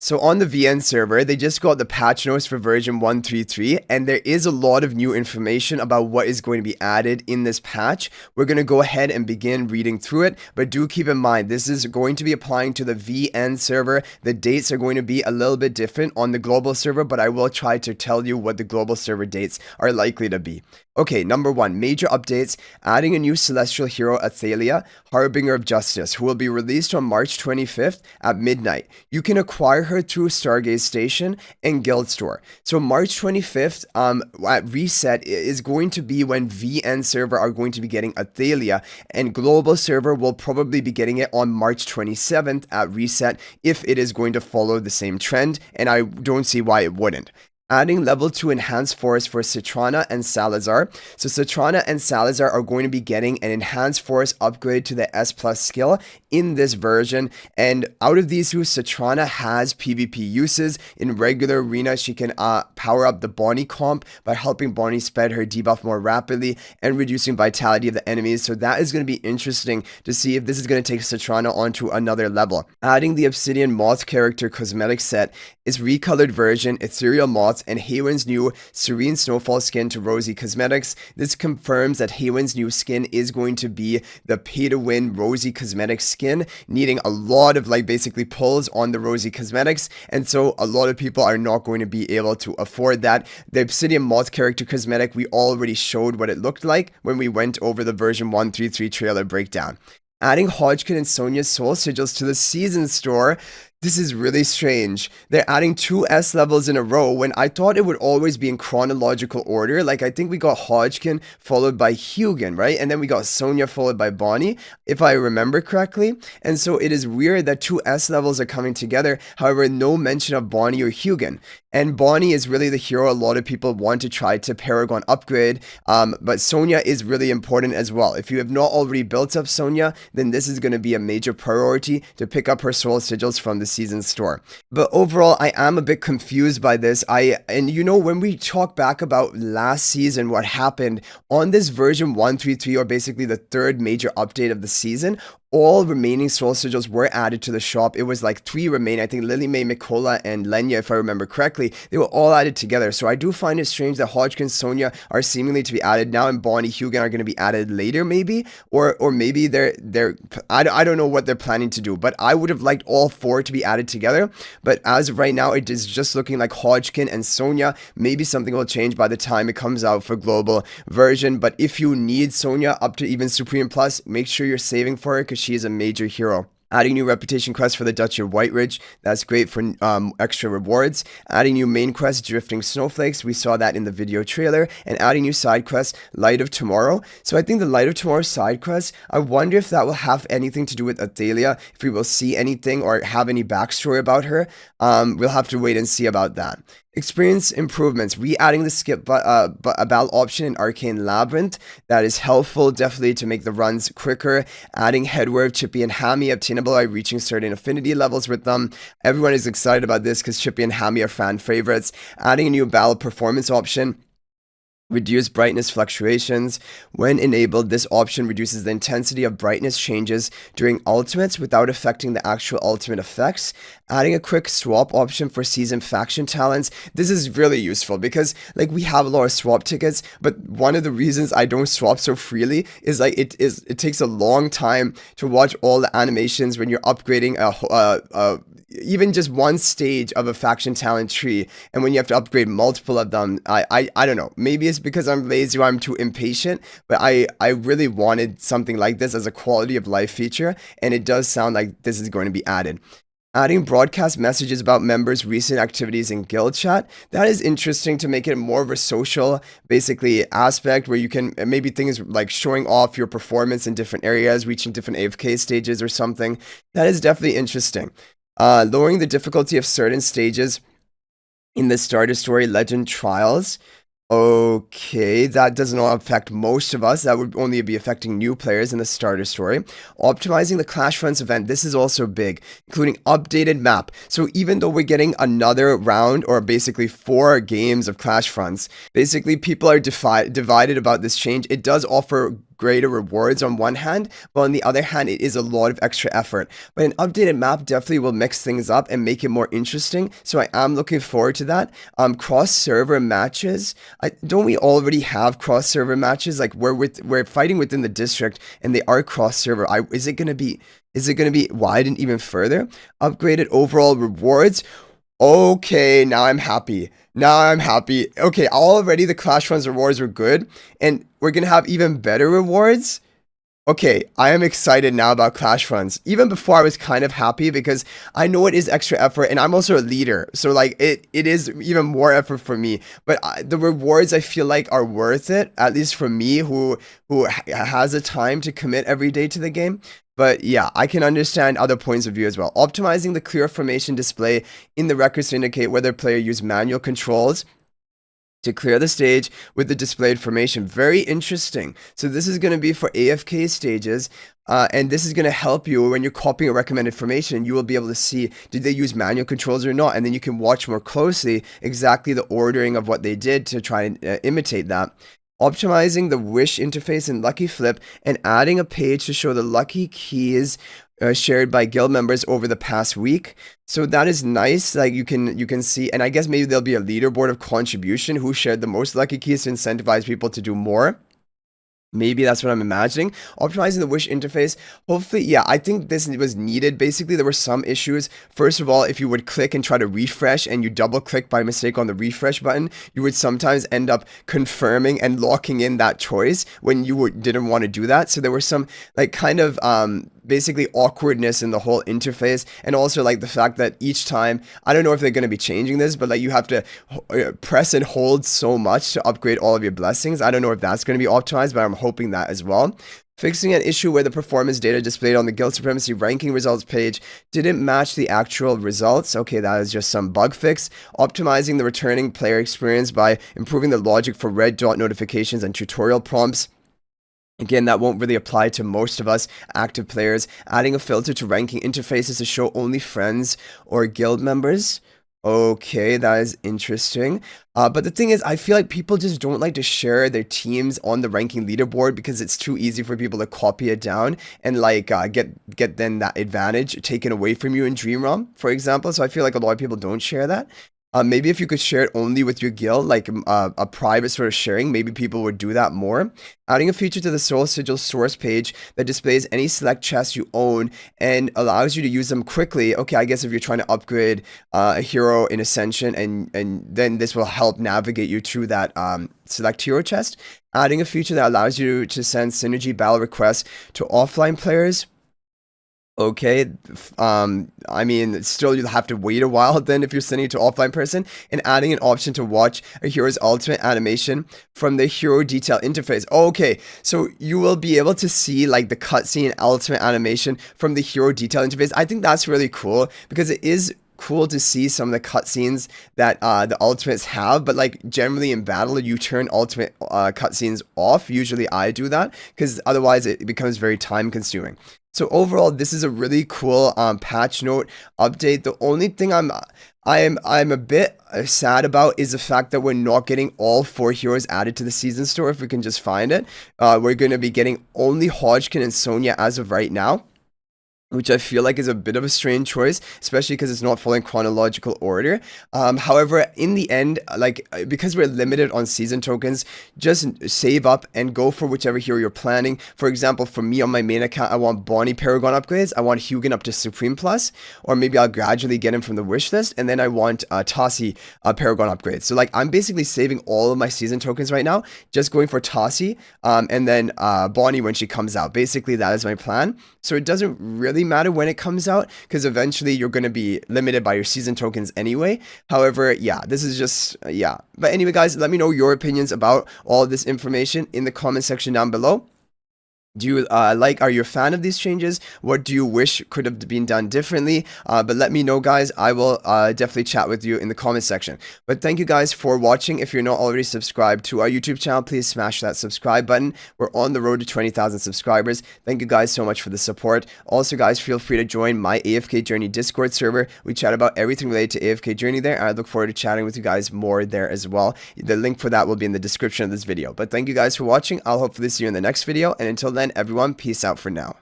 So on the VN server, they just got the patch notes for version 133, and there is a lot of new information about what is going to be added in this patch. We're going to go ahead and begin reading through it, but do keep in mind, this is going to be applying to the VN server. The dates are going to be a little bit different on the global server, but I will try to tell you what the global server dates are likely to be. Okay, number 1, major updates, adding a new celestial hero, Athalia, Harbinger of Justice, who will be released on March 25th at midnight. You can acquire her through Stargaze Station and Guild Store. So March 25th at reset is going to be when VN server are going to be getting Athalia, and global server will probably be getting it on March 27th at reset if it is going to follow the same trend, and I don't see why it wouldn't. Adding level 2 enhanced forest for Citrana and Salazar. So Citrana and Salazar are going to be getting an enhanced forest upgrade to the S plus skill in this version. And out of these two, Citrana has PvP uses. In regular arena, she can power up the Bonnie comp by helping Bonnie spread her debuff more rapidly and reducing vitality of the enemies. So that is going to be interesting to see if this is going to take Citrana onto another level. Adding the Obsidian Moth character cosmetic set is recolored version, Ethereal Moths, and Haywin's new Serene Snowfall skin to Rosy Cosmetics. This confirms that Haywin's new skin is going to be the pay-to-win Rosy Cosmetics skin, needing a lot of basically pulls on the Rosy Cosmetics, and so a lot of people are not going to be able to afford that. The Obsidian Moth character cosmetic, we already showed what it looked like when we went over the version 133 trailer breakdown. Adding Hodgkin and Sonja's soul sigils to the season store. This is really strange. They're adding 2 S levels in a row when I thought it would always be in chronological order. Like, I think we got Hodgkin followed by HUGIN, right? And then we got Sonja followed by Bonnie, if I remember correctly. And so it is weird that 2 S levels are coming together. However, no mention of Bonnie or HUGIN. And Bonnie is really the hero a lot of people want to try to Paragon upgrade. But Sonja is really important as well. If you have not already built up Sonja, then this is going to be a major priority to pick up her soul sigils from the season store. But overall, I am a bit confused by this. And you know, when we talk back about last season, what happened on this version 133, or basically the 3rd major update of the season, all remaining soul sigils were added to the shop. It was like 3 remain. I think Lily Mae, Mikola, and Lenya, if I remember correctly, they were all added together. So I do find it strange that Hodgkin, Sonja are seemingly to be added now, and Bonnie, HUGIN are going to be added later, maybe, or maybe I don't know what they're planning to do. But I would have liked all 4 to be added together. But as of right now, it is just looking like Hodgkin and Sonja. Maybe something will change by the time it comes out for global version. But if you need Sonja up to even Supreme Plus, make sure you're saving for her, because she is a major hero. Adding new reputation quests for the Duchy of Whiteridge. That's great for extra rewards. Adding new main quest, Drifting Snowflakes. We saw that in the video trailer. And adding new side quest, Light of Tomorrow. So I think the Light of Tomorrow side quest, I wonder if that will have anything to do with Athalia, if we will see anything or have any backstory about her. We'll have to wait and see about that. Experience improvements, re-adding the skip battle option in Arcane Labyrinth. That is helpful, definitely, to make the runs quicker. Adding Headwear, Chippy, and Hammy, obtainable by reaching certain affinity levels with them. Everyone is excited about this because Chippy and Hammy are fan favorites. Adding a new battle performance option. Reduce brightness fluctuations. When enabled, this option reduces the intensity of brightness changes during ultimates without affecting the actual ultimate effects. Adding a quick swap option for season faction talents. This is really useful because we have a lot of swap tickets, but one of the reasons I don't swap so freely is it takes a long time to watch all the animations when you're upgrading even just one stage of a faction talent tree, and when you have to upgrade multiple of them. I don't know, maybe it's because I'm lazy or I'm too impatient, but I really wanted something like this as a quality of life feature, and it does sound like this is going to be added. Adding broadcast messages about members' recent activities in guild chat. That is interesting to make it more of a social, basically, aspect where you can maybe things like showing off your performance in different areas, reaching different AFK stages or something. That is definitely interesting. Lowering the difficulty of certain stages in the starter story legend trials. Okay, that does not affect most of us. That would only be affecting new players in the starter story. Optimizing the Clashfronts event. This is also big, including updated map. So even though we're getting another round, or basically 4 games of Clashfronts, basically people are divided about this change. It does offer greater rewards on one hand, but on the other hand, it is a lot of extra effort. But an updated map definitely will mix things up and make it more interesting. So I am looking forward to that. Cross-server matches. Don't we already have cross-server matches? Like we're fighting within the district, and they are cross-server. Is it gonna be widened even further? Upgraded overall rewards. Okay, now I'm happy. Now I'm happy. Okay, already the Clashfronts rewards were good, and we're gonna have even better rewards. Okay, I am excited now about Clashfronts. Even before I was kind of happy because I know it is extra effort, and I'm also a leader, so like it is even more effort for me. But the rewards I feel like are worth it, at least for me who has the time to commit every day to the game. But yeah, I can understand other points of view as well. Optimizing the clear formation display in the records to indicate whether a player used manual controls to clear the stage with the displayed formation. Very interesting. So this is going to be for AFK stages, and this is going to help you when you're copying a recommended formation. You will be able to see, did they use manual controls or not? And then you can watch more closely exactly the ordering of what they did to try and imitate that. Optimizing the wish interface in Lucky Flip and adding a page to show the lucky keys shared by guild members over the past week. So that is nice. Like you can see, and I guess maybe there'll be a leaderboard of contribution who shared the most lucky keys to incentivize people to do more. Maybe that's what I'm imagining. Optimizing the wish interface. Hopefully, yeah, I think this was needed. Basically, there were some issues. First of all, if you would click and try to refresh and you double click by mistake on the refresh button, you would sometimes end up confirming and locking in that choice when you didn't want to do that. So there were some like kind of basically awkwardness in the whole interface, and also like the fact that each time, I don't know if they're going to be changing this, but like you have to press and hold so much to upgrade all of your blessings. I don't know if that's going to be optimized, but I'm hoping that as well. Fixing an issue where the performance data displayed on the Guild Supremacy ranking results page didn't match the actual results. Okay, that is just some bug fix. Optimizing the returning player experience by improving the logic for red dot notifications and tutorial prompts. Again, that won't really apply to most of us active players. Adding a filter to ranking interfaces to show only friends or guild members. Okay, that is interesting. But the thing is, I feel like people just don't like to share their teams on the ranking leaderboard because it's too easy for people to copy it down and like get then that advantage taken away from you in Dream Realm, for example. So I feel like a lot of people don't share that. Maybe if you could share it only with your guild, like a private sort of sharing, maybe people would do that more. Adding a feature to the Soul Sigil source page that displays any select chests you own and allows you to use them quickly. Okay, I guess if you're trying to upgrade a hero in Ascension, and then this will help navigate you through that select hero chest. Adding a feature that allows you to send synergy battle requests to offline players. Okay, I mean, still you'll have to wait a while then if you're sending it to offline person, and adding an option to watch a hero's ultimate animation from the hero detail interface. Okay, so you will be able to see like the cutscene ultimate animation from the hero detail interface. I think that's really cool because it is cool to see some of the cutscenes that the ultimates have, but like generally in battle you turn ultimate cutscenes off. Usually I do that because otherwise it becomes very time consuming. So overall, this is a really cool patch note update. The only thing I'm a bit sad about is the fact that we're not getting all 4 heroes added to the season store if we can just find it. We're going to be getting only Hodgkin and Sonja as of right now, which I feel like is a bit of a strange choice, especially because it's not following chronological order. However, in the end, like, because we're limited on season tokens, just save up and go for whichever hero you're planning. For example, for me on my main account, I want Bonnie Paragon upgrades, I want HUGIN up to Supreme Plus, or maybe I'll gradually get him from the wish list, and then I want Tassi Paragon upgrades. So like, I'm basically saving all of my season tokens right now, just going for Tassi, and then Bonnie when she comes out. Basically, that is my plan. So it doesn't really matter when it comes out because eventually you're going to be limited by your season tokens anyway. However, yeah, this is just, yeah. But anyway, guys, let me know your opinions about all this information in the comment section down below. Do you are you a fan of these changes? What do you wish could have been done differently? But let me know, guys. I will definitely chat with you in the comment section. But thank you guys for watching. If you're not already subscribed to our YouTube channel, please smash that subscribe button. We're on the road to 20,000 subscribers. Thank you guys so much for the support. Also, guys, feel free to join my AFK Journey Discord server. We chat about everything related to AFK Journey there. I look forward to chatting with you guys more there as well. The link for that will be in the description of this video. But thank you guys for watching. I'll hopefully see you in the next video. And until then, everyone, peace out for now.